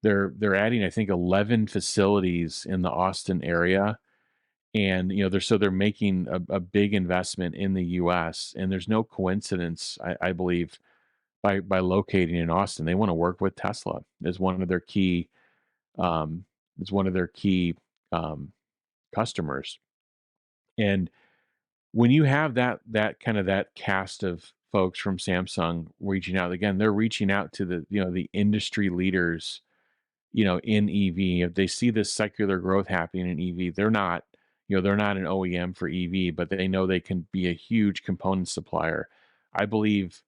They're adding, I think, 11 facilities in the Austin area, and they're making a big investment in the U.S. And there's no coincidence, I believe, by locating in Austin. They want to work with Tesla as one of their key um, as one of their key um, customers. And when you have that kind of that cast of folks from Samsung reaching out again, they're reaching out to the industry leaders, in EV. If they see this secular growth happening in EV, they're not an OEM for EV, but they know they can be a huge component supplier. I believe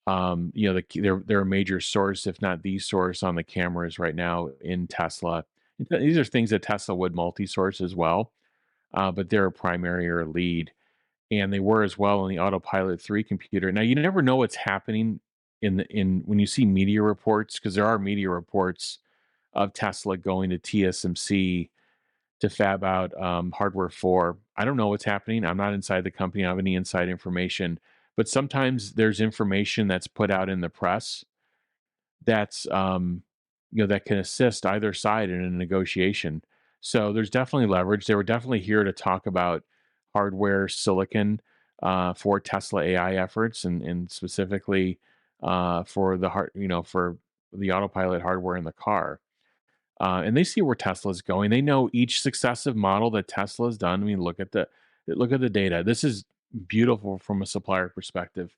they're a major source, if not the source, on the cameras right now in Tesla. These are things that Tesla would multi-source as well, but they're a primary or a lead, and they were as well on the Autopilot 3 computer. Now you never know what's happening in when you see media reports, because there are media reports of Tesla going to TSMC to fab out hardware for. I don't know what's happening. I'm not inside the company. I don't have any inside information. But sometimes there's information that's put out in the press that's that can assist either side in a negotiation. So there's definitely leverage. They were definitely here to talk about hardware silicon for Tesla AI efforts, and specifically for the for the autopilot hardware in the car. and they see where Tesla's going. They know each successive model that Tesla's done. I mean, look at the data. This is beautiful from a supplier perspective.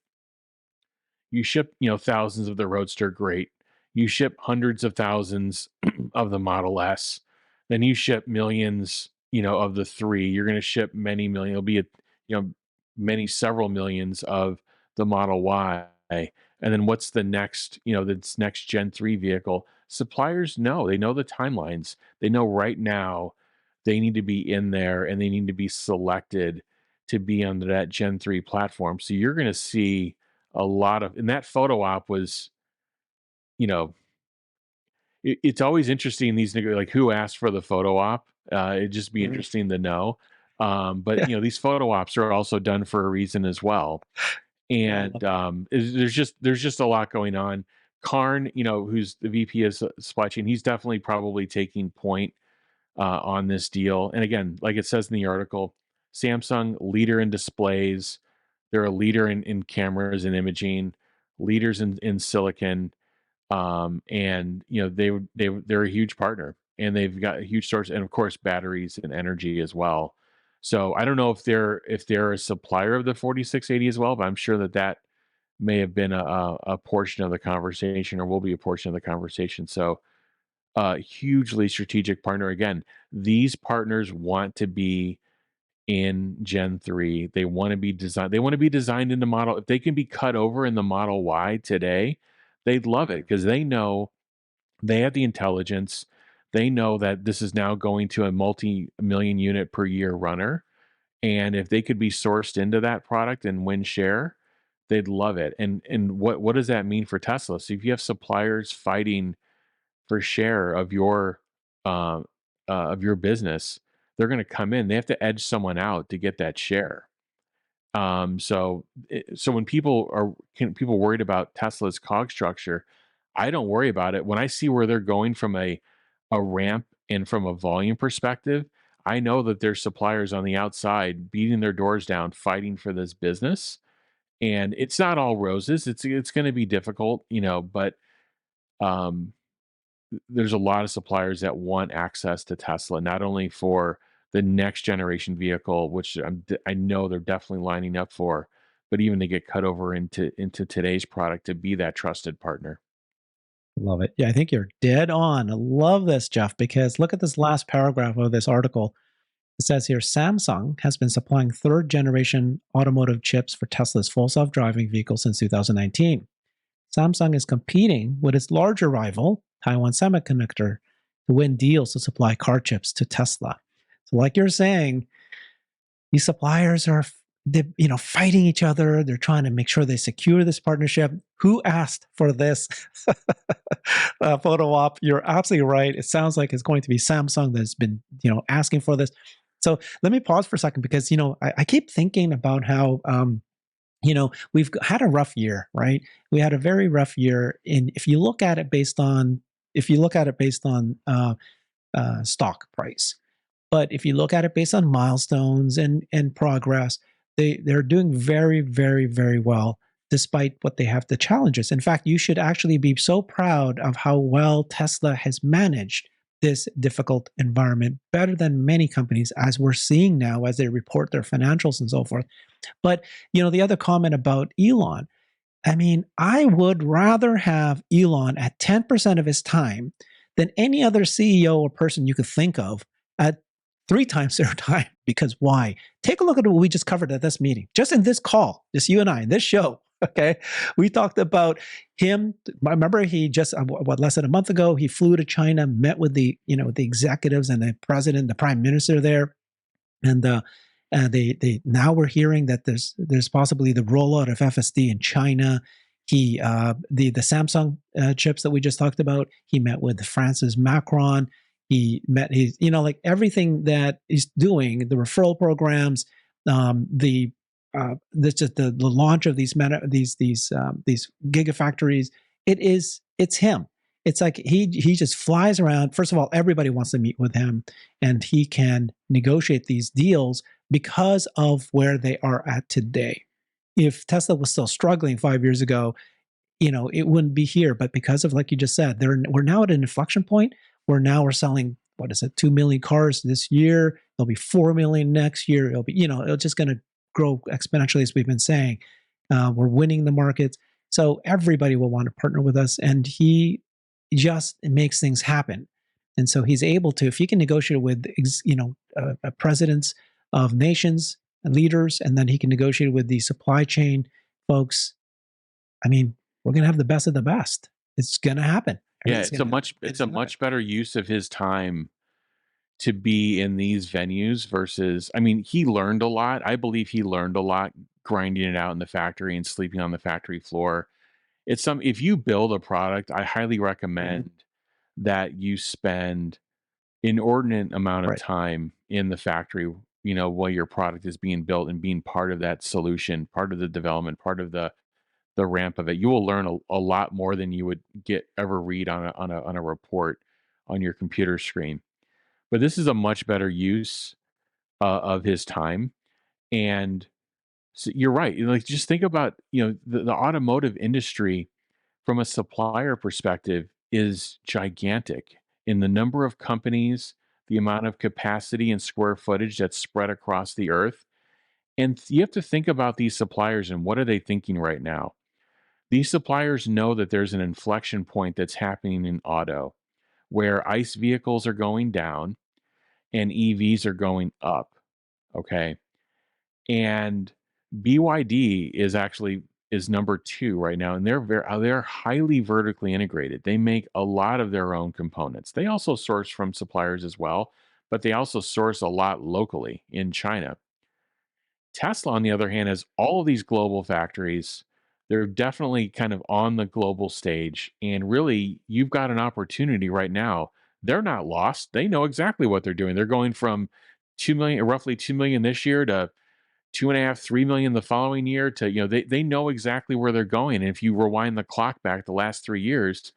You ship, thousands of the Roadster, great. You ship hundreds of thousands of the Model S. Then you ship millions, of the 3. You're going to ship many million. It'll be, many several millions of the Model Y. And then what's the next, this next Gen 3 vehicle? Suppliers know. They know the timelines. They know right now they need to be in there and they need to be selected to be on that Gen 3 platform. So you're going to see a lot of, and that photo op was, you know, it's always interesting these like who asked for the photo op. It'd just be Mhm. interesting to know. But Yeah, these photo ops are also done for a reason as well. yeah, I And love that. there's just a lot going on. Karn, who's the VP of supply chain, he's definitely probably taking point on this deal. And again, like it says in the article, Samsung leader in displays, they're a leader in cameras and imaging, leaders in silicon, and they're a huge partner, and they've got a huge source, and of course batteries and energy as well. So I don't know if they're a supplier of the 4680 as well, but I'm sure that may have been a portion of the conversation, or will be a portion of the conversation. So hugely strategic partner. Again, these partners want to be in Gen 3. They want to be designed. They want to be designed in the model. If they can be cut over in the Model Y today, they'd love it because they know they have the intelligence. They know that this is now going to a multi-million unit per year runner. And if they could be sourced into that product and win share, they'd love it. And what does that mean for Tesla? So if you have suppliers fighting for share uh, of your business, they're going to come in. They have to edge someone out to get that share. So when people worried about Tesla's cog structure, I don't worry about it. When I see where they're going from a ramp and from a volume perspective, I know that there's suppliers on the outside beating their doors down, fighting for this business. And it's not all roses. It's going to be difficult, but um, there's a lot of suppliers that want access to Tesla, not only for the next generation vehicle, which I know they're definitely lining up for, but even to get cut over into today's product to be that trusted partner. Love it. Yeah, I think you're dead on. I love this, Jeff, because look at this last paragraph of this article. It says here Samsung has been supplying third generation automotive chips for Tesla's full self driving vehicles since 2019. Samsung is competing with its larger rival, Taiwan Semiconductor, to win deals to supply car chips to Tesla. So, like you're saying, these suppliers are fighting each other. They're trying to make sure they secure this partnership. Who asked for this photo op? You're absolutely right. It sounds like it's going to be Samsung that's been asking for this. So let me pause for a second because I keep thinking about how we've had a rough year, right? We had a very rough year. And if you look at it based on stock price, but if you look at it based on milestones and progress, they're doing very, very, very well despite what they have the challenges. In fact, you should actually be so proud of how well Tesla has managed this difficult environment better than many companies, as we're seeing now as they report their financials and so forth. But the other comment about Elon, I mean, I would rather have Elon at 10% of his time than any other CEO or person you could think of at 3 times their time. Because why? Take a look at what we just covered at this meeting, just in this call, just you and I, in this show. Okay. We talked about him. I remember he just, less than a month ago, he flew to China, met with the executives and the president, the prime minister there. And they now we're hearing that there's possibly the rollout of FSD in China. He the Samsung chips that we just talked about. He met with France's Macron. He's like everything that he's doing, the referral programs, the launch of these gigafactories. It's him. It's like he just flies around. First of all, everybody wants to meet with him, and he can negotiate these deals because of where they are at today. If Tesla was still struggling 5 years ago, it wouldn't be here. But because of, like you just said, we're now at an inflection point where now we're selling, what is it, 2 million cars this year. There'll be 4 million next year. It'll be, it's just going to grow exponentially, as we've been saying. We're winning the markets. So everybody will want to partner with us. And he just makes things happen. And so he's able to, if he can negotiate with, presidents of nations, leaders, and then he can negotiate with the supply chain folks. I mean, we're going to have the best of the best. It's going to happen. Yeah, it's a much better use of his time to be in these venues versus, I mean, he learned a lot. I believe he learned a lot grinding it out in the factory and sleeping on the factory floor. If you build a product, I highly recommend that you spend inordinate amount of Right. time in the factory, while your product is being built and being part of that solution, part of the development, part of the ramp of it. You will learn a lot more than you would ever read on a report on your computer screen. But this is a much better use of his time. And so you're right. Like, just think about, the automotive industry from a supplier perspective is gigantic in the number of companies, the amount of capacity and square footage that's spread across the earth. And you have to think about these suppliers and what are they thinking right now? These suppliers know that there's an inflection point that's happening in auto where ICE vehicles are going down and EVs are going up. Okay. And BYD is number 2 right now, and they're highly vertically integrated. They make a lot of their own components. They also source from suppliers as well, but they also source a lot locally in China. Tesla, on the other hand, has all of these global factories. They're definitely kind of on the global stage, and really, you've got an opportunity right now. They're not lost. They know exactly what they're doing. They're going from 2 million, roughly 2 million this year, to 2.5, 3 million the following year, to, they know exactly where they're going. And if you rewind the clock back the last 3 years,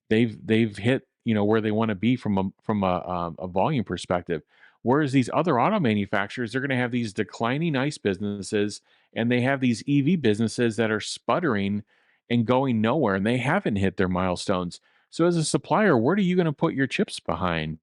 they've hit, where they want to be from a volume perspective. Whereas these other auto manufacturers, they're going to have these declining ICE businesses, and they have these EV businesses that are sputtering and going nowhere, and they haven't hit their milestones. So as a supplier, what are you going to put your chips behind?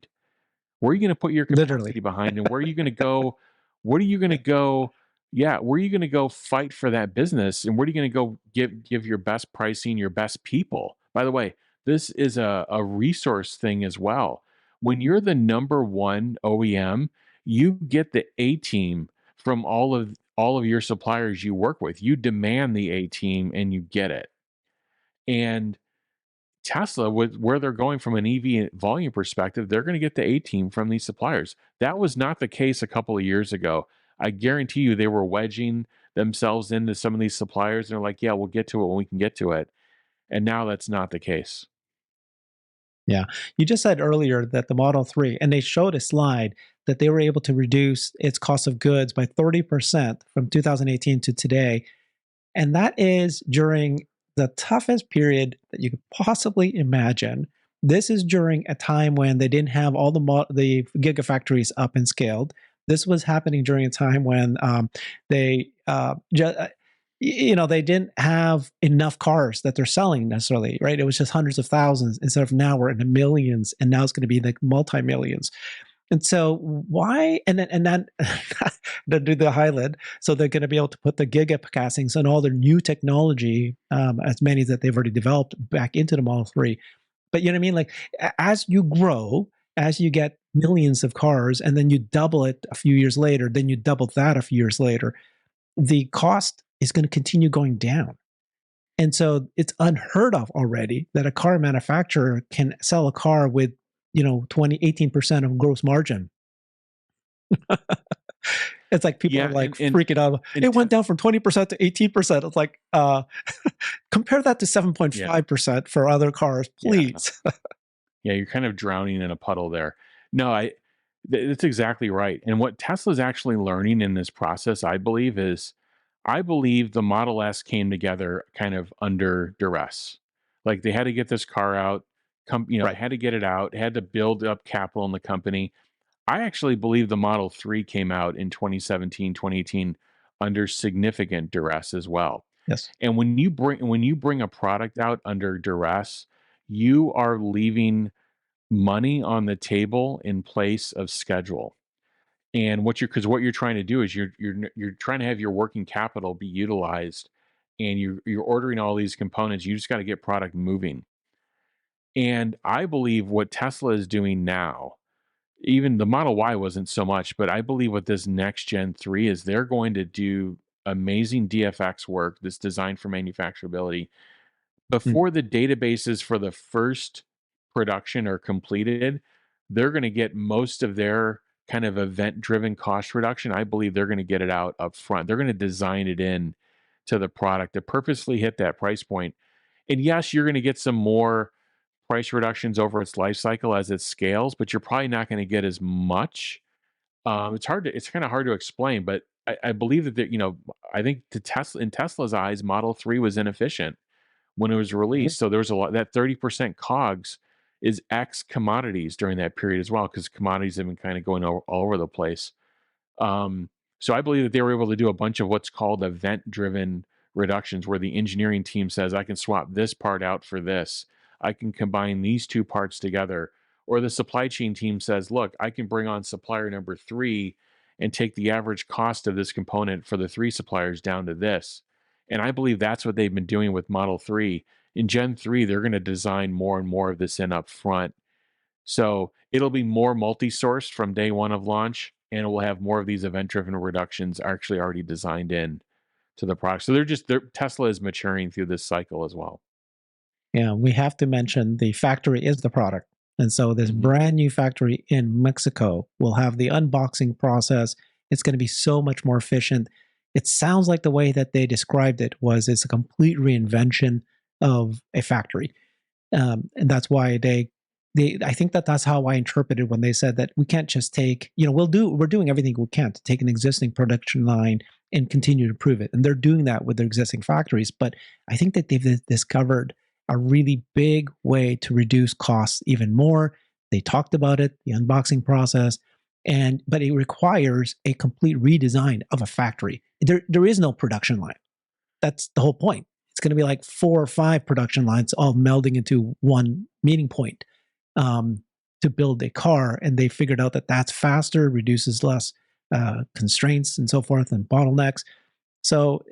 Where are you going to put your Literally. capacity behind, and where are you going to go? What are you going to go? Yeah, where are you going to go fight for that business, and where are you going to go give your best pricing, your best people? By the way, this is a resource thing as well. When you're the number one OEM, you get the A team from all of your suppliers you work with. You demand the A team, and you get it. And Tesla, with where they're going from an EV volume perspective, they're going to get the A team from these suppliers. That was not the case a couple of years ago. I guarantee you they were wedging themselves into some of these suppliers. And they're like, yeah, we'll get to it when we can get to it. And now that's not the case. Yeah. You just said earlier that the Model 3, and they showed a slide that they were able to reduce its cost of goods by 30% from 2018 to today. And that is during the toughest period that you could possibly imagine. This is during a time when they didn't have all the gigafactories up and scaled. This was happening during a time when they they didn't have enough cars that they're selling necessarily, right? It was just hundreds of thousands instead of now we're in the millions, and now it's going to be like multi-millions. And so why and then they do the highland, so they're going to be able to put the gigacastings and all their new technology, as many that they've already developed, back into the Model 3. But you know what I mean? Like as you grow, as you get millions of cars, and then you double it a few years later, then you double that a few years later, the cost is going to continue going down. And so it's unheard of already that a car manufacturer can sell a car with, 18% of gross margin. It's like people Yeah, are like and freaking out. and It went te- down from 20% to 18%. It's like, compare that to yeah, 7.5% for other cars, yeah, please. yeah. You're kind of drowning in a puddle there. No, that's exactly right. And what Tesla's actually learning in this process, I believe the Model S came together kind of under duress. Like they had to get this car out, they Right. had to get it out, had to build up capital in the company. I actually believe the Model 3 came out in 2017, 2018 under significant duress as well. Yes. And when you bring a product out under duress, you are leaving money on the table in place of schedule. And what you're trying to do is you're trying to have your working capital be utilized, and you're ordering all these components. You just got to get product moving. And I believe what Tesla is doing now, even the Model Y wasn't so much, but I believe what this next Gen 3 is, they're going to do amazing DFX work, this design for manufacturability, Mm. before the databases for the first production are completed. They're going to get most of their kind of event driven cost reduction. I believe they're going to get it out up front. They're going to design it in to the product to purposely hit that price point. And yes, you're going to get some more price reductions over its life cycle as it scales, but you're probably not going to get as much. It's kind of hard to explain, but I believe that, I think to Tesla, in Tesla's eyes, Model 3 was inefficient when it was Mhm. released. So there was a lot, that 30% COGS is X commodities during that period as well, because commodities have been kind of going all over the place. Um, so I believe that they were able to do a bunch of what's called event driven reductions, where the engineering team says, I can swap this part out for this. I can combine these two parts together. Or the supply chain team says, look, I can bring on supplier number three and take the average cost of this component for the three suppliers down to this. And I believe that's what they've been doing with Model 3. In Gen 3, they're going to design more and more of this in up front, so it'll be more multi-sourced from day one of launch, and it will have more of these event-driven reductions actually already designed in to the product. So Tesla is maturing through this cycle as well. Yeah, we have to mention the factory is the product. And so this Mhm. brand new factory in Mexico will have the unboxing process. It's going to be so much more efficient. It sounds like the way that they described it was it's a complete reinvention of a factory. And that's why they I think that that's how I interpreted when they said that we can't just take, we're doing everything we can to take an existing production line and continue to improve it. And they're doing that with their existing factories. But I think that they've discovered a really big way to reduce costs even more. They talked about it, the unboxing process, but it requires a complete redesign of a factory. There is no production line. That's the whole point. It's going to be like 4 or 5 production lines all melding into one meeting point, um, to build a car. And they figured out that that's faster, reduces less constraints and so forth and bottlenecks. So,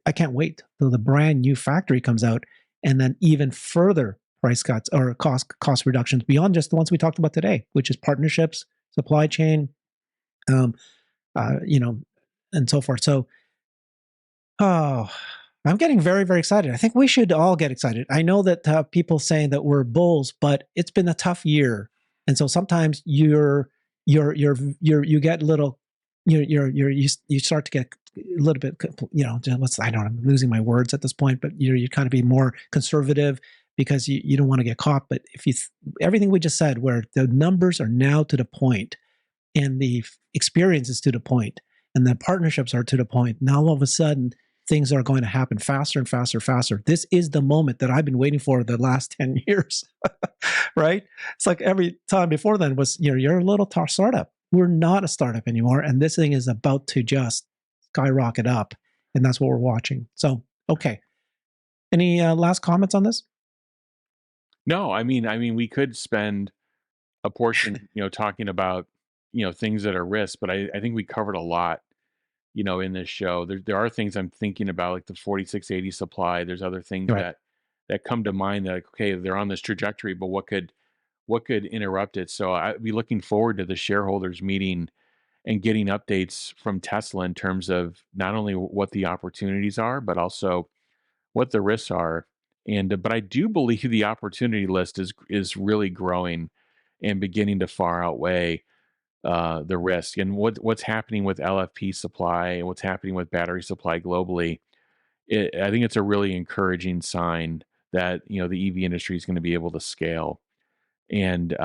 I can't wait till the brand new factory comes out, and then even further price cuts or cost reductions beyond just the ones we talked about today, which is partnerships, supply chain, um, you know, and so forth. So, oh, I'm getting very, very excited. I think we should all get excited. I know that people saying that we're bulls, but it's been a tough year, and so sometimes you get a little, you start to get a little bit, I don't know, I'm losing my words at this point, but you kind of be more conservative because you don't want to get caught. But if everything we just said, where the numbers are now to the point, and the experience is to the point, and the partnerships are to the point, now all of a sudden things are going to happen faster and faster, faster. This is the moment that I've been waiting for the last 10 years, right? It's like every time before then was, you're a little startup. We're not a startup anymore. And this thing is about to just skyrocket up. And that's what we're watching. So, okay. Any last comments on this? No, I mean, we could spend a portion, talking about, things that are risks, but I think we covered a lot, in this show. There are things I'm thinking about, like the 4680 supply. There's other things Right. that come to mind that, like, okay, they're on this trajectory, but what could interrupt it? So I'd be looking forward to the shareholders meeting and getting updates from Tesla in terms of not only what the opportunities are, but also what the risks are. And but I do believe the opportunity list is really growing and beginning to far outweigh the risk. And what's happening with LFP supply and what's happening with battery supply globally, I think it's a really encouraging sign that the EV industry is going to be able to scale, and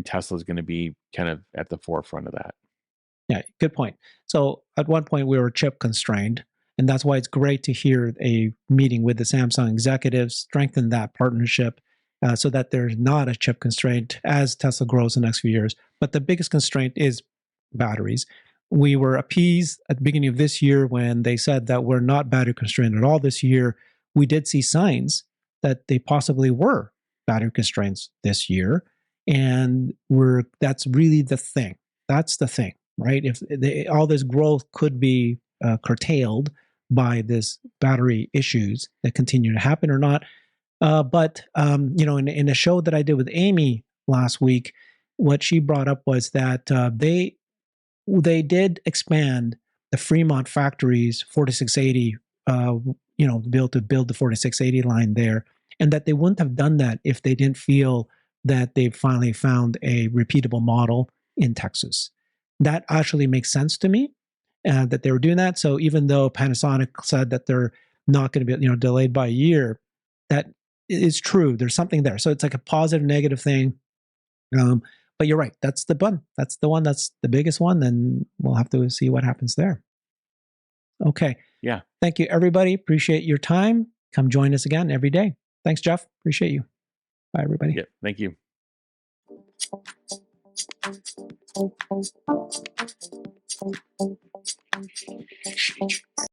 Tesla is going to be kind of at the forefront of that. Yeah, good point. So at one point we were chip constrained, and that's why it's great to hear a meeting with the Samsung executives strengthen that partnership, so that there's not a chip constraint as Tesla grows in the next few years. But the biggest constraint is batteries. We were appeased at the beginning of this year when they said that we're not battery constrained at all this year. We did see signs that they possibly were battery constraints this year. And that's really the thing. That's the thing, right? If all this growth could be curtailed by this battery issues that continue to happen or not. But in a show that I did with Amy last week, what she brought up was that they did expand the Fremont factory's 4680, to build the 4680 line there, and that they wouldn't have done that if they didn't feel that they finally found a repeatable model in Texas. That actually makes sense to me, that they were doing that. So even though Panasonic said that they're not going to be delayed by a year, that is true. There's something there. So it's like a positive, negative thing. But you're right. That's the one. That's the one. That's the biggest one. Then we'll have to see what happens there. Okay. Yeah. Thank you, everybody. Appreciate your time. Come join us again every day. Thanks, Jeff. Appreciate you. Bye, everybody. Yeah. Thank you.